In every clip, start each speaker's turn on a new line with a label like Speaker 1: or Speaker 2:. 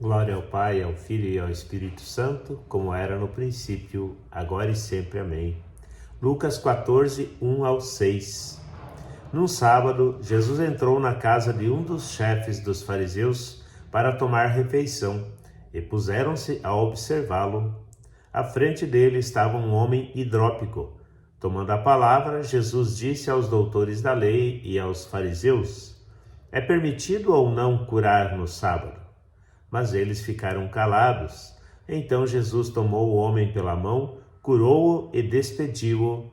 Speaker 1: Glória ao Pai, ao Filho e ao Espírito Santo, como era no princípio, agora e sempre. Amém. Lucas 14, 1 ao 6. Num sábado, Jesus entrou na casa de um dos chefes dos fariseus para tomar refeição, e puseram-se a observá-lo. À frente dele estava um homem hidrópico. Tomando a palavra, Jesus disse aos doutores da lei e aos fariseus: é permitido ou não curar no sábado? Mas eles ficaram calados. Então Jesus tomou o homem pela mão, curou-o e despediu-o.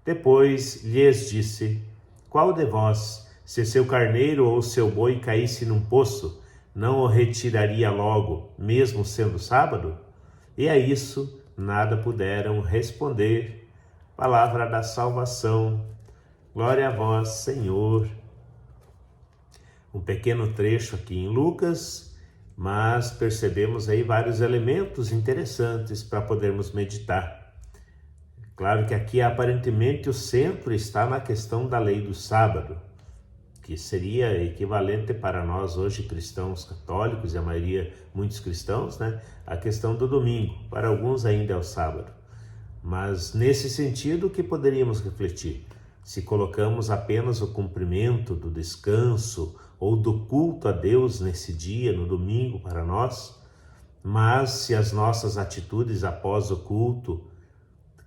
Speaker 1: Depois lhes disse: qual de vós, se seu carneiro ou seu boi caísse num poço, não o retiraria logo, mesmo sendo sábado? E a isso nada puderam responder. Palavra da salvação. Glória a vós, Senhor. Um pequeno trecho aqui em Lucas, mas percebemos aí vários elementos interessantes para podermos meditar. Claro que aqui aparentemente o centro está na questão da lei do sábado, que seria equivalente para nós hoje cristãos católicos e a maioria, muitos cristãos, a questão do domingo. Para alguns ainda é o sábado. Mas nesse sentido, o que poderíamos refletir? Se colocamos apenas o cumprimento do descanso ou do culto a Deus nesse dia, no domingo, para nós, mas se as nossas atitudes após o culto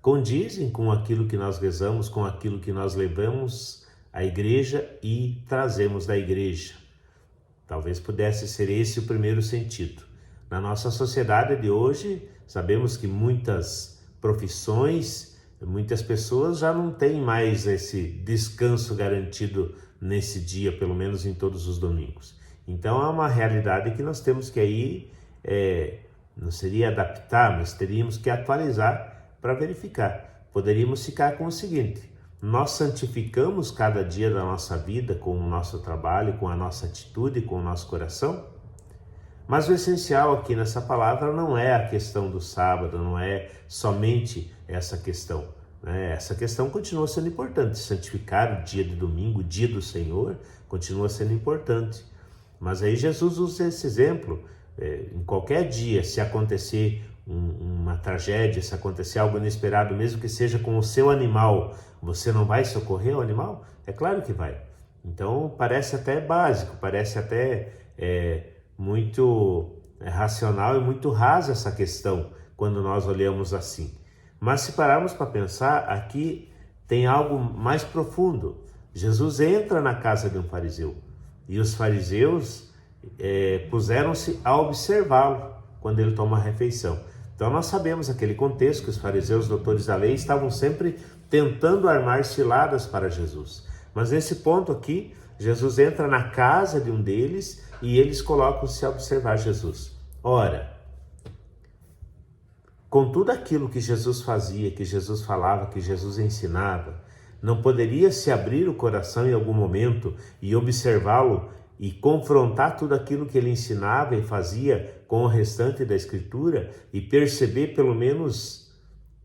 Speaker 1: condizem com aquilo que nós rezamos, com aquilo que nós levamos à igreja e trazemos da igreja. Talvez pudesse ser esse o primeiro sentido. Na nossa sociedade de hoje, sabemos que muitas profissões, muitas pessoas já não têm mais esse descanso garantido nesse dia, pelo menos em todos os domingos. Então é uma realidade que nós temos que aí, não seria adaptar, mas teríamos que atualizar para verificar. Poderíamos ficar com o seguinte: nós santificamos cada dia da nossa vida com o nosso trabalho, com a nossa atitude, com o nosso coração? Mas o essencial aqui nessa palavra não é a questão do sábado, não é somente essa questão. Essa questão continua sendo importante. Santificar o dia de domingo, o dia do Senhor, continua sendo importante. Mas aí Jesus usa esse exemplo. Em qualquer dia, se acontecer uma tragédia, se acontecer algo inesperado, mesmo que seja com o seu animal, você não vai socorrer o animal? É claro que vai. Então parece até básico, parece até muito racional e muito rasa essa questão quando nós olhamos assim. Mas se pararmos para pensar, aqui tem algo mais profundo. Jesus entra na casa de um fariseu e os fariseus puseram-se a observá-lo quando ele toma a refeição. Então nós sabemos aquele contexto que os fariseus, doutores da lei, estavam sempre tentando armar ciladas para Jesus. Mas nesse ponto aqui, Jesus entra na casa de um deles e eles colocam-se a observar Jesus. Ora, com tudo aquilo que Jesus fazia, que Jesus falava, que Jesus ensinava, não poderia se abrir o coração em algum momento e observá-lo e confrontar tudo aquilo que ele ensinava e fazia com o restante da Escritura e perceber, pelo menos,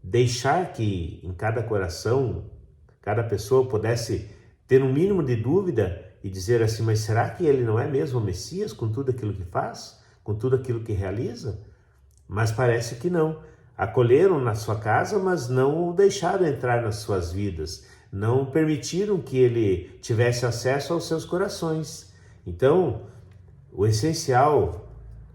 Speaker 1: deixar que em cada coração, cada pessoa pudesse ter um mínimo de dúvida e dizer assim: mas será que ele não é mesmo o Messias com tudo aquilo que faz, com tudo aquilo que realiza? Mas parece que não. Acolheram na sua casa, mas não o deixaram entrar nas suas vidas, não permitiram que ele tivesse acesso aos seus corações. Então, o essencial,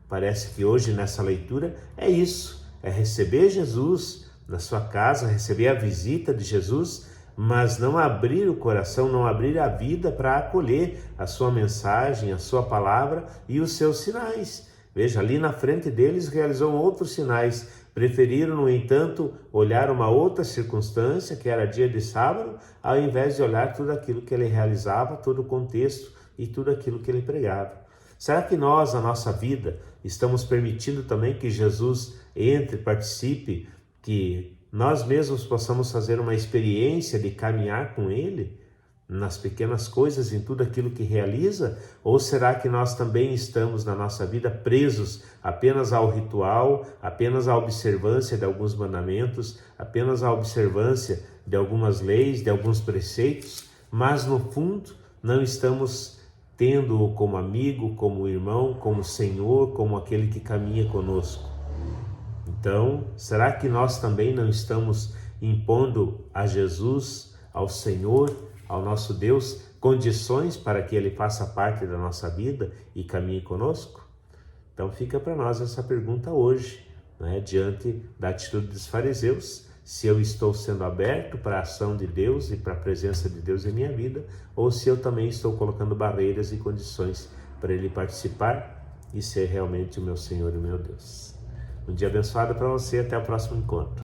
Speaker 1: parece que hoje nessa leitura, é isso, é receber Jesus na sua casa, receber a visita de Jesus, mas não abrir o coração, não abrir a vida para acolher a sua mensagem, a sua palavra e os seus sinais. Veja, ali na frente deles realizou outros sinais, preferiram, no entanto, olhar uma outra circunstância, que era dia de sábado, ao invés de olhar tudo aquilo que ele realizava, todo o contexto e tudo aquilo que ele pregava. Será que nós, na nossa vida, estamos permitindo também que Jesus entre, participe, que nós mesmos possamos fazer uma experiência de caminhar com ele nas pequenas coisas, em tudo aquilo que realiza? Ou será que nós também estamos na nossa vida presos apenas ao ritual, apenas à observância de alguns mandamentos, apenas à observância de algumas leis, de alguns preceitos, mas no fundo não estamos tendo-o como amigo, como irmão, como Senhor, como aquele que caminha conosco. Então, será que nós também não estamos impondo a Jesus, ao Senhor, ao nosso Deus, condições para que Ele faça parte da nossa vida e caminhe conosco? Então fica para nós essa pergunta hoje, né, diante da atitude dos fariseus, se eu estou sendo aberto para a ação de Deus e para a presença de Deus em minha vida, ou se eu também estou colocando barreiras e condições para Ele participar e ser realmente o meu Senhor e o meu Deus. Um dia abençoado para você, até o próximo encontro.